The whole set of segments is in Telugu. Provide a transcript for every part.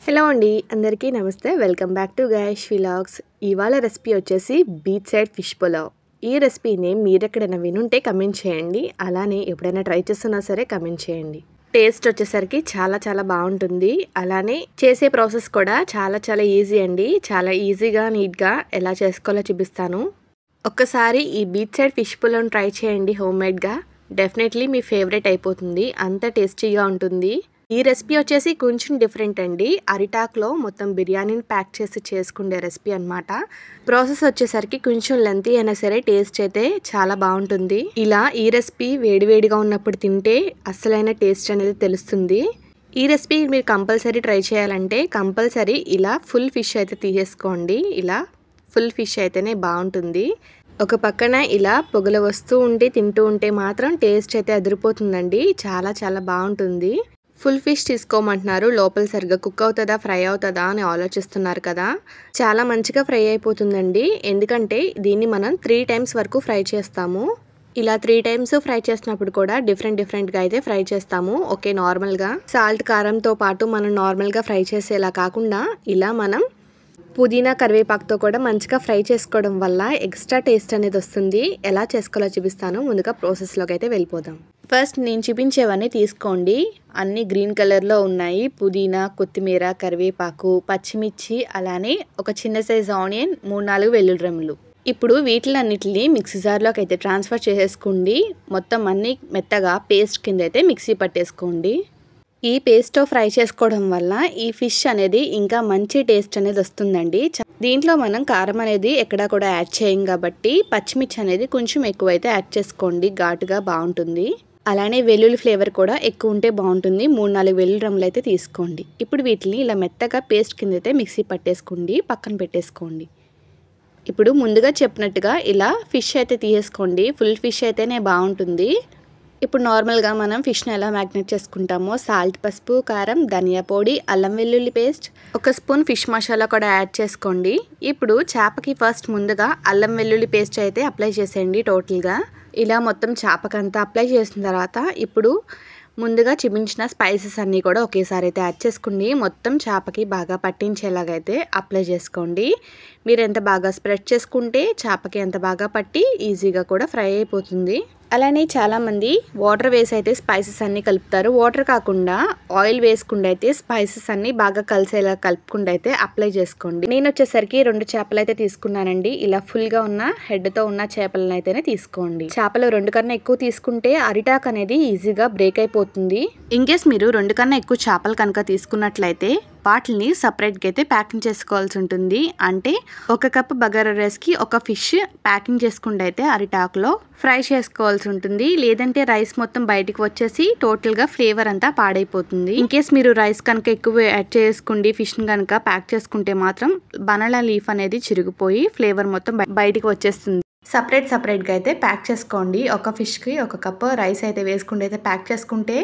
హలో అండి అందరికీ నమస్తే వెల్కమ్ బ్యాక్ టు గైష్ వ్లాగ్స్. ఇవాళ రెసిపీ వచ్చేసి బీచ్ సైడ్ ఫిష్ పులావ్. ఈ రెసిపీని మీరెక్కడైనా వినుంటే కమెంట్ చేయండి, అలానే ఎప్పుడైనా ట్రై చేస్తున్నా సరే కమెంట్ చేయండి. టేస్ట్ వచ్చేసరికి చాలా బాగుంటుంది. అలానే చేసే ప్రాసెస్ కూడా చాలా ఈజీ అండి. చాలా ఈజీగా నీట్గా ఎలా చేసుకోవాలో చూపిస్తాను. ఒక్కసారి ఈ బీచ్ సైడ్ ఫిష్ పులావ్ని ట్రై చేయండి హోమ్మేడ్గా. డెఫినెట్లీ మీ ఫేవరెట్ అయిపోతుంది, అంత టేస్టీగా ఉంటుంది. ఈ రెసిపీ వచ్చేసి కొంచెం డిఫరెంట్ అండి. అరిటాక్లో మొత్తం బిర్యానీని ప్యాక్ చేసి చేసుకునే రెసిపీ అనమాట. ప్రాసెస్ వచ్చేసరికి కొంచెం లెంతీ అయినా సరే టేస్ట్ అయితే చాలా బాగుంటుంది. ఇలా ఈ రెసిపీ వేడివేడిగా ఉన్నప్పుడు తింటే అస్సలైన టేస్ట్ అనేది తెలుస్తుంది. ఈ రెసిపీ మీరు కంపల్సరీ ట్రై చేయాలంటే కంపల్సరీ ఇలా ఫుల్ ఫిష్ అయితే తీసేసుకోండి. ఇలా ఫుల్ ఫిష్ అయితేనే బాగుంటుంది. ఒక పక్కన ఇలా పొగలు వస్తూ ఉండి తింటూ ఉంటే మాత్రం టేస్ట్ అయితే అదిరిపోతుందండి. చాలా బాగుంటుంది. ఫుల్ ఫిష్ తీసుకోమంటున్నారు, లోపల సరిగ్గా కుక్ అవుతుందా ఫ్రై అవుతుందా అని ఆలోచిస్తున్నారు కదా. చాలా మంచిగా ఫ్రై అయిపోతుందండి, ఎందుకంటే దీన్ని మనం 3 times వరకు ఫ్రై చేస్తాము. ఇలా 3 times ఫ్రై చేసినప్పుడు కూడా డిఫరెంట్గా అయితే ఫ్రై చేస్తాము. ఓకే, నార్మల్గా సాల్ట్ కారంతో పాటు మనం నార్మల్గా ఫ్రై చేసేలా కాకుండా ఇలా మనం పుదీనా కరివేపాకుతో కూడా మంచిగా ఫ్రై చేసుకోవడం వల్ల ఎక్స్ట్రా టేస్ట్ అనేది వస్తుంది. ఎలా చేసుకోవాలో చూపిస్తాను. ముందుగా ప్రాసెస్లోకి అయితే వెళ్ళిపోదాం. ఫస్ట్ నేను చూపించేవన్నీ తీసుకోండి. అన్నీ గ్రీన్ కలర్లో ఉన్నాయి. పుదీనా, కొత్తిమీర, కరివేపాకు, పచ్చిమిర్చి, అలానే ఒక చిన్న సైజ్ ఆనియన్, 3-4 వెల్లుల్లి రెమ్మలు. ఇప్పుడు వీటిలన్నిటిని మిక్సీ జార్లోకి అయితే ట్రాన్స్ఫర్ చేసేసుకోండి. మొత్తం అన్నీ మెత్తగా పేస్ట్ కింద అయితే మిక్సీ పట్టేసుకోండి. ఈ పేస్ట్తో ఫ్రై చేసుకోవడం వల్ల ఈ ఫిష్ అనేది ఇంకా మంచి టేస్ట్ అనేది వస్తుందండి. దీంట్లో మనం కారం అనేది ఎక్కడా కూడా యాడ్ చేయం కాబట్టి పచ్చిమిర్చి అనేది కొంచెం ఎక్కువైతే యాడ్ చేసుకోండి, ఘాటుగా బాగుంటుంది. అలానే వెల్లుల్లి ఫ్లేవర్ కూడా ఎక్కువ ఉంటే బాగుంటుంది. 3-4 వెల్లుల్లి రెమ్మలు అయితే తీసుకోండి. ఇప్పుడు వీటిని ఇలా మెత్తగా పేస్ట్ కింద అయితే మిక్సీ పట్టేసుకోండి, పక్కన పెట్టేసుకోండి. ఇప్పుడు ముందుగా చెప్పినట్టుగా ఇలా ఫిష్ అయితే తీసేసుకోండి. ఫుల్ ఫిష్ అయితేనే బాగుంటుంది. ఇప్పుడు నార్మల్గా మనం ఫిష్ని ఎలా మ్యాగ్నేట్ చేసుకుంటామో సాల్ట్, పసుపు, కారం, ధనియా పొడి, అల్లం వెల్లుల్లి పేస్ట్, 1 స్పూన్ ఫిష్ మసాలా కూడా యాడ్ చేసుకోండి. ఇప్పుడు చేపకి ఫస్ట్ ముందుగా అల్లం వెల్లుల్లి పేస్ట్ అయితే అప్లై చేసేయండి. టోటల్గా ఇలా మొత్తం చేపకంతా అప్లై చేసిన తర్వాత ఇప్పుడు ముందుగా చూపించిన స్పైసెస్ అన్నీ కూడా ఒకేసారి అయితే యాడ్ చేసుకోండి. మొత్తం చేపకి బాగా పట్టించేలాగైతే అప్లై చేసుకోండి. మీరు ఎంత బాగా స్ప్రెడ్ చేసుకుంటే చేపకి ఎంత బాగా పట్టి ఈజీగా కూడా ఫ్రై అయిపోతుంది. అలానే చాలామంది వాటర్ వేసి అయితే స్పైసెస్ అన్నీ కలుపుతారు. వాటర్ కాకుండా ఆయిల్ వేసుకుండా అయితే స్పైసెస్ అన్నీ బాగా కలిసేలా కలుపుకుండా అయితే అప్లై చేసుకోండి. నేను వచ్చేసరికి 2 చేపలు అయితే తీసుకున్నానండి. ఇలా ఫుల్గా ఉన్న హెడ్తో ఉన్న చేపలను అయితేనే తీసుకోండి. చేపలు 2 కన్నా ఎక్కువ తీసుకుంటే అరిటాక్ అనేది ఈజీగా బ్రేక్ అయిపోతుంది. ఇన్కేస్ మీరు 2 కన్నా ఎక్కువ చేపలు కనుక తీసుకున్నట్లయితే వాటిని సపరేట్గా అయితే ప్యాకింగ్ చేసుకోవాల్సి ఉంటుంది. అంటే 1 కప్ బగారా రైస్కి 1 ఫిష్ ప్యాకింగ్ చేసుకుంటే అయితే అరిటాకులో ఫ్రై చేసుకోవాల్సి ఉంటుంది. లేదంటే రైస్ మొత్తం బయటికి వచ్చేసి టోటల్గా ఫ్లేవర్ అంతా పాడైపోతుంది. ఇన్కేస్ మీరు రైస్ కనుక ఎక్కువ యాడ్ చేసుకుండి ఫిష్ని కనుక ప్యాక్ చేసుకుంటే మాత్రం బనానా లీఫ్ అనేది చిరిగిపోయి ఫ్లేవర్ మొత్తం బయటికి వచ్చేస్తుంది. సపరేట్గా అయితే ప్యాక్ చేసుకోండి. 1 ఫిష్కి 1 కప్ రైస్ అయితే వేసుకుంటే అయితే ప్యాక్ చేసుకుంటే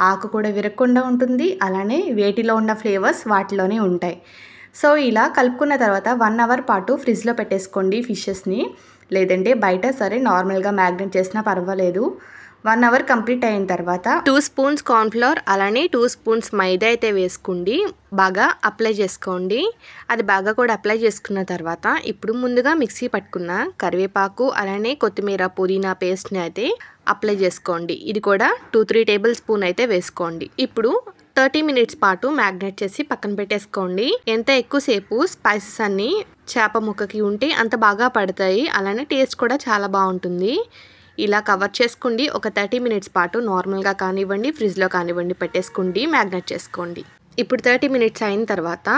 ఆకు కూడా విరగకుండా ఉంటుంది. అలానే వేటిలో ఉన్న ఫ్లేవర్స్ వాటిలోనే ఉంటాయి. సో ఇలా కలుపుకున్న తర్వాత 1 అవర్ పాటు ఫ్రిడ్జ్లో పెట్టేసుకోండి ఫిషెస్ని. లేదంటే బయట సరే నార్మల్గా మ్యాగ్నేట్ చేసినా పర్వాలేదు. 1 అవర్ కంప్లీట్ అయిన తర్వాత 2 స్పూన్స్ కార్న్ఫ్లవర్, అలానే 2 స్పూన్స్ మైదా అయితే వేసుకోండి. బాగా అప్లై చేసుకోండి. అది బాగా కూడా అప్లై చేసుకున్న తర్వాత ఇప్పుడు ముందుగా మిక్సీ పట్టుకున్న కరివేపాకు, అలానే కొత్తిమీర, పుదీనా పేస్ట్ని అయితే అప్లై చేసుకోండి. ఇది కూడా 2-3 టేబుల్ స్పూన్ అయితే వేసుకోండి. ఇప్పుడు 30 minutes పాటు మ్యాగ్నేట్ చేసి పక్కన పెట్టేసుకోండి. ఎంత ఎక్కువసేపు స్పైసెస్ అన్నీ చేప ముక్కకి ఉంటే అంత బాగా పడతాయి. అలానే టేస్ట్ కూడా చాలా బాగుంటుంది. ఇలా కవర్ చేసుకోండి. ఒక 30 minutes పాటు నార్మల్గా కానివ్వండి, ఫ్రిడ్జ్లో కానివ్వండి పెట్టేసుకోండి, మ్యాగ్నేట్ చేసుకోండి. ఇప్పుడు 30 minutes అయిన తర్వాత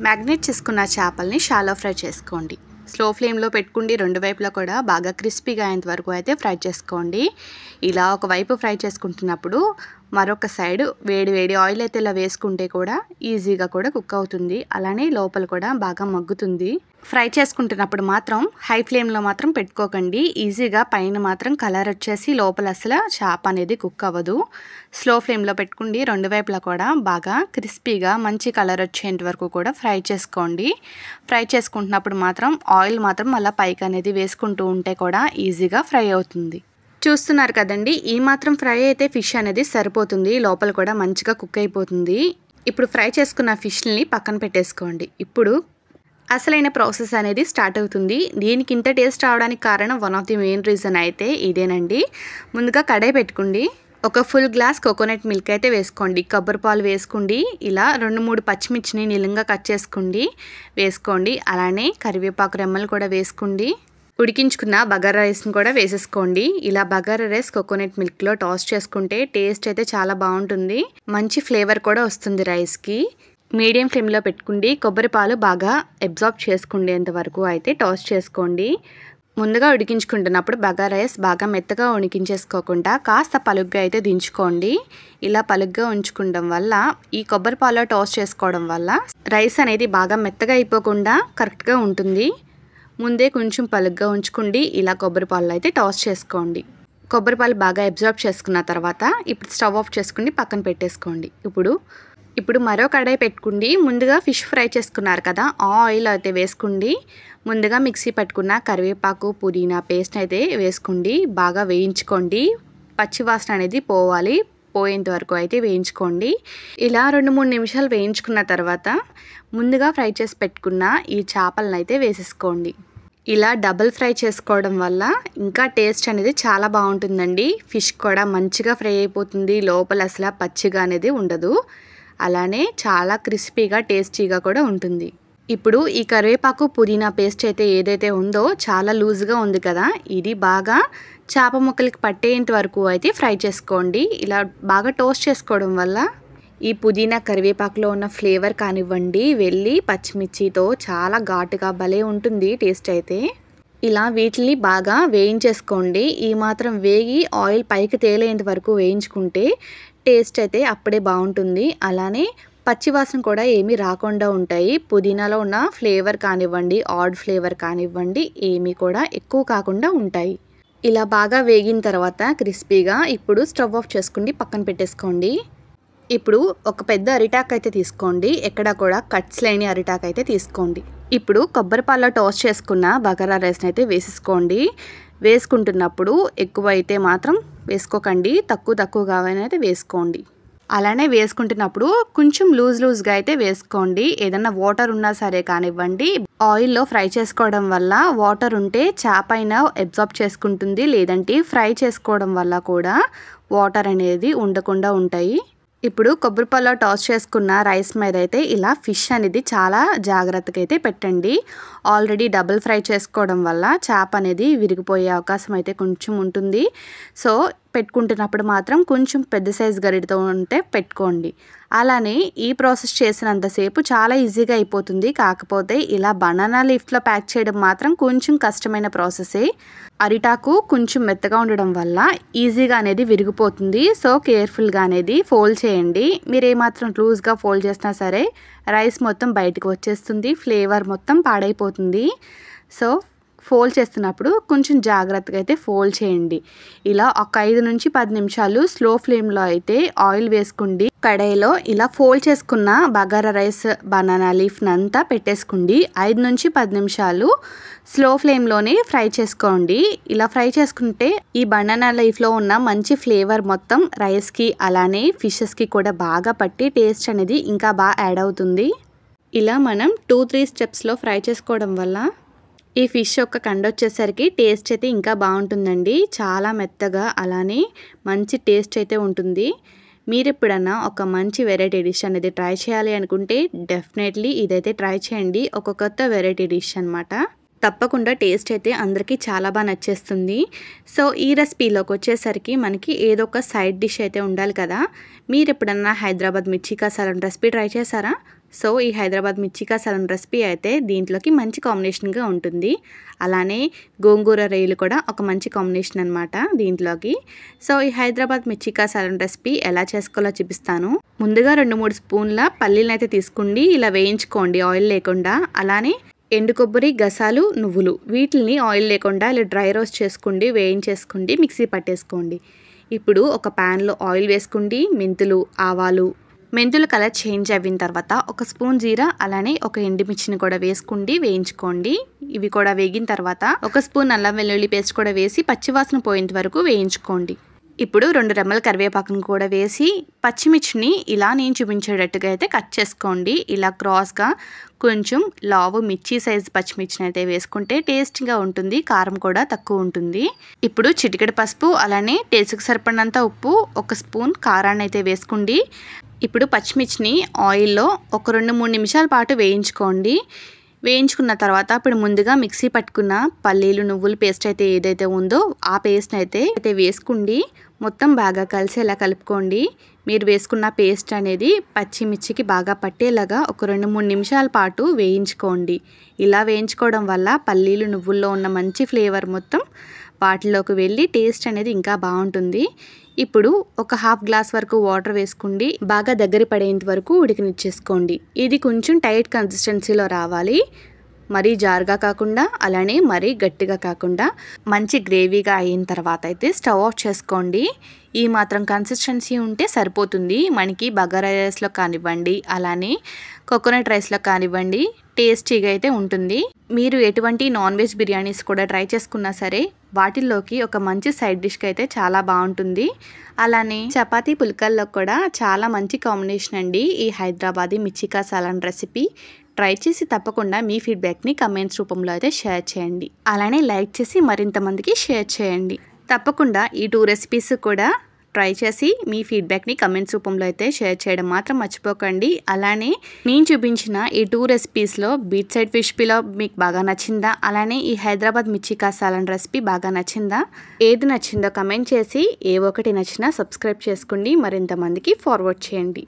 మ్యాగ్నేట్ చేసుకున్న చేపల్ని షాలో ఫ్రై చేసుకోండి. స్లో ఫ్లేమ్లో పెట్టుకుండి 2 వైపులా కూడా బాగా క్రిస్పీగా అయ్యేంత వరకు అయితే ఫ్రై చేసుకోండి. ఇలా ఒక వైపు ఫ్రై చేసుకుంటున్నప్పుడు మరొక సైడ్ వేడి ఆయిల్ అయితే ఇలా వేసుకుంటే కూడా ఈజీగా కూడా కుక్ అవుతుంది. అలానే లోపల కూడా బాగా మగ్గుతుంది. ఫ్రై చేసుకుంటున్నప్పుడు మాత్రం హై ఫ్లేమ్లో మాత్రం పెట్టుకోకండి. ఈజీగా పైన మాత్రం కలర్ వచ్చేసి లోపల అసలు చేప అనేది కుక్ అవ్వదు. స్లో ఫ్లేమ్లో పెట్టుకుండి 2 వైపులా కూడా బాగా క్రిస్పీగా మంచి కలర్ వచ్చేంత వరకు కూడా ఫ్రై చేసుకోండి. ఫ్రై చేసుకుంటున్నప్పుడు మాత్రం ఆయిల్ మాత్రం అలా పైకి అనేది వేసుకుంటూ ఉంటే కూడా ఈజీగా ఫ్రై అవుతుంది. చూస్తున్నారు కదండి, ఈ మాత్రం ఫ్రై అయితే ఫిష్ అనేది సరిపోతుంది. లోపల కూడా మంచిగా కుక్ అయిపోతుంది. ఇప్పుడు ఫ్రై చేసుకున్న ఫిష్ని పక్కన పెట్టేసుకోండి. ఇప్పుడు అసలైన ప్రాసెస్ అనేది స్టార్ట్ అవుతుంది. దీనికి ఇంత టేస్ట్ రావడానికి కారణం one of the main reason అయితే ఇదేనండి. ముందుగా కడాయి పెట్టుకోండి. ఒక ఫుల్ గ్లాస్ కోకోనట్ మిల్క్ అయితే వేసుకోండి. కొబ్బరి పాలు వేసుకోండి. ఇలా 2-3 పచ్చిమిర్చిని నిలుంగా కట్ చేసుకోండి, వేసుకోండి. అలానే కరివేపాకు రెమ్మలు కూడా వేసుకోండి. ఉడికించుకున్న బగారా రైస్ని కూడా వేసేసుకోండి. ఇలా బగారా రైస్ కోకోనట్ మిల్క్లో టాస్ చేసుకుంటే టేస్ట్ అయితే చాలా బాగుంటుంది. మంచి ఫ్లేవర్ కూడా వస్తుంది రైస్కి. మీడియం ఫ్లేమ్లో పెట్టుకోండి. కొబ్బరి పాలు బాగా అబ్జార్బ్ చేసుకునేంత వరకు అయితే టాస్ చేసుకోండి. ముందుగా ఉడికించుకుంటున్నప్పుడు బగారా రైస్ బాగా మెత్తగా ఉడికించేసుకోకుండా కాస్త పలుగ్గా అయితే దించుకోండి. ఇలా పలుగ్గా ఉంచుకోవడం వల్ల ఈ కొబ్బరి పాలలో టాస్ చేసుకోవడం వల్ల రైస్ అనేది బాగా మెత్తగా అయిపోకుండా కరెక్ట్గా ఉంటుంది. ముందే కొంచెం పలుగ్గా ఉంచుకోండి. ఇలా కొబ్బరి పాలలో అయితే టాస్ చేసుకోండి. కొబ్బరి పాలు బాగా అబ్జార్బ్ చేసుకున్న తర్వాత ఇప్పుడు స్టవ్ ఆఫ్ చేసుకుని పక్కన పెట్టేసుకోండి. ఇప్పుడు మరో కడాయి పెట్టుకోండి. ముందుగా ఫిష్ ఫ్రై చేసుకున్నారు కదా, ఆ ఆయిల్ అయితే వేసుకోండి. ముందుగా మిక్సీ పట్టుకున్న కరివేపాకు పుదీనా పేస్ట్ అయితే వేసుకోండి. బాగా వేయించుకోండి. పచ్చివాసన అనేది పోయేంత వరకు అయితే వేయించుకోండి. ఇలా 2-3 నిమిషాలు వేయించుకున్న తర్వాత ముందుగా ఫ్రై చేసి పెట్టుకున్న ఈ చేపలను అయితే వేసేసుకోండి. ఇలా డబుల్ ఫ్రై చేసుకోవడం వల్ల ఇంకా టేస్ట్ అనేది చాలా బాగుంటుందండి. ఫిష్ కూడా మంచిగా ఫ్రై అయిపోతుంది. లోపల అసలు పచ్చిగా అనేది ఉండదు. అలానే చాలా క్రిస్పీగా టేస్టీగా కూడా ఉంటుంది. ఇప్పుడు ఈ కరివేపాకు పుదీనా పేస్ట్ అయితే ఏదైతే ఉందో చాలా లూజ్గా ఉంది కదా, ఇది బాగా చేప ముక్కలకి పట్టేంత వరకు అయితే ఫ్రై చేసుకోండి. ఇలా బాగా టోస్ట్ చేసుకోవడం వల్ల ఈ పుదీనా కరివేపాకులో ఉన్న ఫ్లేవర్ కానివ్వండి, వెల్లి పచ్చిమిర్చితో చాలా ఘాటుగా భలే ఉంటుంది టేస్ట్ అయితే. ఇలా వీటిని బాగా వేయించేసుకోండి. ఈ మాత్రం వేగి ఆయిల్ పైకి తేలేంత వరకు వేయించుకుంటే టేస్ట్ అయితే అప్పుడే బాగుంటుంది. అలానే పచ్చివాసన కూడా ఏమీ రాకుండా ఉంటాయి. పుదీనాలో ఉన్న ఫ్లేవర్ కానివ్వండి, ఆడ్ ఫ్లేవర్ కానివ్వండి, ఏమీ కూడా ఎక్కువ కాకుండా ఉంటాయి. ఇలా బాగా వేగిన తర్వాత క్రిస్పీగా ఇప్పుడు స్టవ్ ఆఫ్ చేసుకుని పక్కన పెట్టేసుకోండి. ఇప్పుడు ఒక పెద్ద అరిటాక్ అయితే తీసుకోండి. ఎక్కడ కూడా కట్స్ లేని అరిటాక్ అయితే తీసుకోండి. ఇప్పుడు కొబ్బరి పాలలో టాస్ చేసుకున్న బగారా రైస్ని అయితే వేసేసుకోండి. వేసుకుంటున్నప్పుడు ఎక్కువ అయితే మాత్రం వేసుకోకండి, తక్కువగా అయితే వేసుకోండి. అలానే వేసుకుంటున్నప్పుడు కొంచెం లూజ్గా అయితే వేసుకోండి. ఏదన్నా వాటర్ ఉన్నా సరే కానివ్వండి, ఆయిల్లో ఫ్రై చేసుకోవడం వల్ల వాటర్ ఉంటే చేప అయినా అబ్జార్బ్ చేసుకుంటుంది. లేదంటే ఫ్రై చేసుకోవడం వల్ల కూడా వాటర్ అనేది ఉండకుండా ఉంటాయి. ఇప్పుడు కొబ్బరి పాలలో టాస్ చేసుకున్న రైస్ మీద అయితే ఇలా ఫిష్ అనేది చాలా జాగ్రత్తగా అయితే పెట్టండి. ఆల్రెడీ డబుల్ ఫ్రై చేసుకోవడం వల్ల చేప అనేది విరిగిపోయే అవకాశం అయితే కొంచెం ఉంటుంది. సో పెట్టుకుంటున్నప్పుడు మాత్రం కొంచెం పెద్ద సైజు గరిటతో ఉంటే పెట్టుకోండి. అలానే ఈ ప్రాసెస్ చేసినంతసేపు చాలా ఈజీగా అయిపోతుంది. కాకపోతే ఇలా బనానా లీఫ్లో ప్యాక్ చేయడం మాత్రం కొంచెం కష్టమైన ప్రాసెసే. అరిటాకు కొంచెం మెత్తగా ఉండడం వల్ల ఈజీగా అనేది విరిగిపోతుంది. సో కేర్ఫుల్గా అనేది ఫోల్డ్ చేయండి. మీరు ఏమాత్రం లూజ్గా ఫోల్డ్ చేసినా సరే రైస్ మొత్తం బయటకు వచ్చేస్తుంది, ఫ్లేవర్ మొత్తం పాడైపోతుంది. సో ఫోల్డ్ చేస్తున్నప్పుడు కొంచెం జాగ్రత్తగా అయితే ఫోల్డ్ చేయండి. ఇలా ఒక 5-10 నిమిషాలు స్లో ఫ్లేమ్లో అయితే ఆయిల్ వేసుకోండి. కడాయిలో ఇలా ఫోల్డ్ చేసుకున్న బగారా రైస్ బనానా లీఫ్ని అంతా పెట్టేసుకోండి. 5-10 నిమిషాలు స్లో ఫ్లేమ్లోనే ఫ్రై చేసుకోండి. ఇలా ఫ్రై చేసుకుంటే ఈ బనానా లీఫ్లో ఉన్న మంచి ఫ్లేవర్ మొత్తం రైస్కి అలానే ఫిషెస్కి కూడా బాగా పట్టి టేస్ట్ అనేది ఇంకా బాగా యాడ్ అవుతుంది. ఇలా మనం 2-3 స్టెప్స్లో ఫ్రై చేసుకోవడం వల్ల ఈ ఫిష్ యొక్క కండ వచ్చేసరికి టేస్ట్ అయితే ఇంకా బాగుంటుందండి. చాలా మెత్తగా అలానే మంచి టేస్ట్ అయితే ఉంటుంది. మీరు ఎప్పుడన్నా ఒక మంచి వెరైటీ డిష్ అనేది ట్రై చేయాలి అనుకుంటే డెఫినెట్లీ ఇదైతే ట్రై చేయండి. ఒక కొత్త వెరైటీ డిష్ అనమాట. తప్పకుండా టేస్ట్ అయితే అందరికీ చాలా బాగా నచ్చేస్తుంది. సో ఈ రెసిపీలోకి వచ్చేసరికి మనకి ఏదో ఒక సైడ్ డిష్ అయితే ఉండాలి కదా. మీరు ఎప్పుడన్నా హైదరాబాద్ మిర్చి కసాలం రెసిపీ ట్రై చేశారా? సో ఈ హైదరాబాద్ మిర్చి కసాలం రెసిపీ అయితే దీంట్లోకి మంచి కాంబినేషన్గా ఉంటుంది. అలానే గోంగూర రొయ్యలు కూడా ఒక మంచి కాంబినేషన్ అనమాట దీంట్లోకి. సో ఈ హైదరాబాద్ మిర్చి కసాలం రెసిపీ ఎలా చేసుకోవాలో చూపిస్తాను. ముందుగా 2-3 స్పూన్ల పల్లీలను అయితే తీసుకోండి. ఇలా వేయించుకోండి ఆయిల్ లేకుండా. అలానే ఎండు కొబ్బరి, గసాలు, నువ్వులు వీటిని ఆయిల్ లేకుండా ఇలా డ్రై రోస్ట్ చేసుకోండి, వేయించేసుకోండి, మిక్సీ పట్టేసుకోండి. ఇప్పుడు ఒక ప్యాన్లో ఆయిల్ వేసుకోండి. మెంతులు, ఆవాలు, మెంతులు కలర్ చేంజ్ అయిన తర్వాత ఒక స్పూన్ జీరా అలానే ఒక ఎండుమిర్చిని కూడా వేసుకోండి, వేయించుకోండి. ఇవి కూడా వేగిన తర్వాత ఒక స్పూన్ అల్లం వెల్లుల్లి పేస్ట్ కూడా వేసి పచ్చివాసన పోయేంత వరకు వేయించుకోండి. ఇప్పుడు 2 రెమ్మల కరివేపాకును కూడా వేసి పచ్చిమిర్చిని ఇలా నేను చూపించేటట్టుగా అయితే కట్ చేసుకోండి. ఇలా క్రాస్గా కొంచెం లావు మిర్చి సైజు పచ్చిమిర్చిని అయితే వేసుకుంటే టేస్ట్గా ఉంటుంది, కారం కూడా తక్కువ ఉంటుంది. ఇప్పుడు చిటికెడు పసుపు అలానే టేస్ట్కి సరిపడినంత ఉప్పు, 1 స్పూన్ కారాన్ని అయితే వేసుకోండి. ఇప్పుడు పచ్చిమిర్చిని ఆయిల్లో ఒక 2-3 నిమిషాల పాటు వేయించుకోండి. వేయించుకున్న తర్వాత ఇప్పుడు ముందుగా మిక్సీ పట్టుకున్న పల్లీలు నువ్వుల పేస్ట్ అయితే ఏదైతే ఉందో ఆ పేస్ట్ని అయితే వేసుకోండి. మొత్తం బాగా కలిసేలా కలుపుకోండి. మీరు వేసుకున్న పేస్ట్ అనేది పచ్చిమిర్చికి బాగా పట్టేలాగా ఒక 2-3 నిమిషాల పాటు వేయించుకోండి. ఇలా వేయించుకోవడం వల్ల పల్లీలు నువ్వుల్లో ఉన్న మంచి ఫ్లేవర్ మొత్తం వాటిలోకి వెళ్ళి టేస్ట్ అనేది ఇంకా బాగుంటుంది. ఇప్పుడు ఒక 1/2 గ్లాస్ వరకు వాటర్ వేసుకోండి. బాగా దగ్గర పడేంత వరకు ఉడికినిచ్చేసుకోండి. ఇది కొంచెం టైట్ కన్సిస్టెన్సీలో రావాలి. మరీ జారుగా కాకుండా అలానే మరీ గట్టిగా కాకుండా మంచి గ్రేవీగా అయిన తర్వాత అయితే స్టవ్ ఆఫ్ చేసుకోండి. ఈ మాత్రం కన్సిస్టెన్సీ ఉంటే సరిపోతుంది. మనకి బగారా రైస్లో కానివ్వండి అలానే కోకోనట్ రైస్లో కానివ్వండి టేస్టీగా అయితే ఉంటుంది. మీరు ఎటువంటి నాన్ వెజ్ బిర్యానీస్ కూడా ట్రై చేసుకున్నా సరే వాటిల్లోకి ఒక మంచి సైడ్ డిష్కి అయితే చాలా బాగుంటుంది. అలానే చపాతీ పుల్కల్లో కూడా చాలా మంచి కాంబినేషన్ అండి ఈ హైదరాబాదీ మిర్చి కా సాలన్ రెసిపీ. ట్రై చేసి తప్పకుండా మీ ఫీడ్బ్యాక్ని కమెంట్స్ రూపంలో అయితే షేర్ చేయండి. అలానే లైక్ చేసి మరింత మందికి షేర్ చేయండి. తప్పకుండా ఈ 2 రెసిపీస్ కూడా ట్రై చేసి మీ ఫీడ్బ్యాక్ని కమెంట్స్ రూపంలో అయితే షేర్ చేయడం మాత్రం మర్చిపోకండి. అలానే నేను చూపించిన ఈ 2 రెసిపీస్లో బీచ్ సైడ్ ఫిష్ పులావ్ మీకు బాగా నచ్చిందా, అలానే ఈ హైదరాబాద్ మిర్చి కా సాలన్ రెసిపీ బాగా నచ్చిందా, ఏది నచ్చిందో కమెంట్ చేసి ఏ ఒకటి నచ్చినా సబ్స్క్రైబ్ చేసుకోండి, మరింత మందికి ఫార్వర్డ్ చేయండి.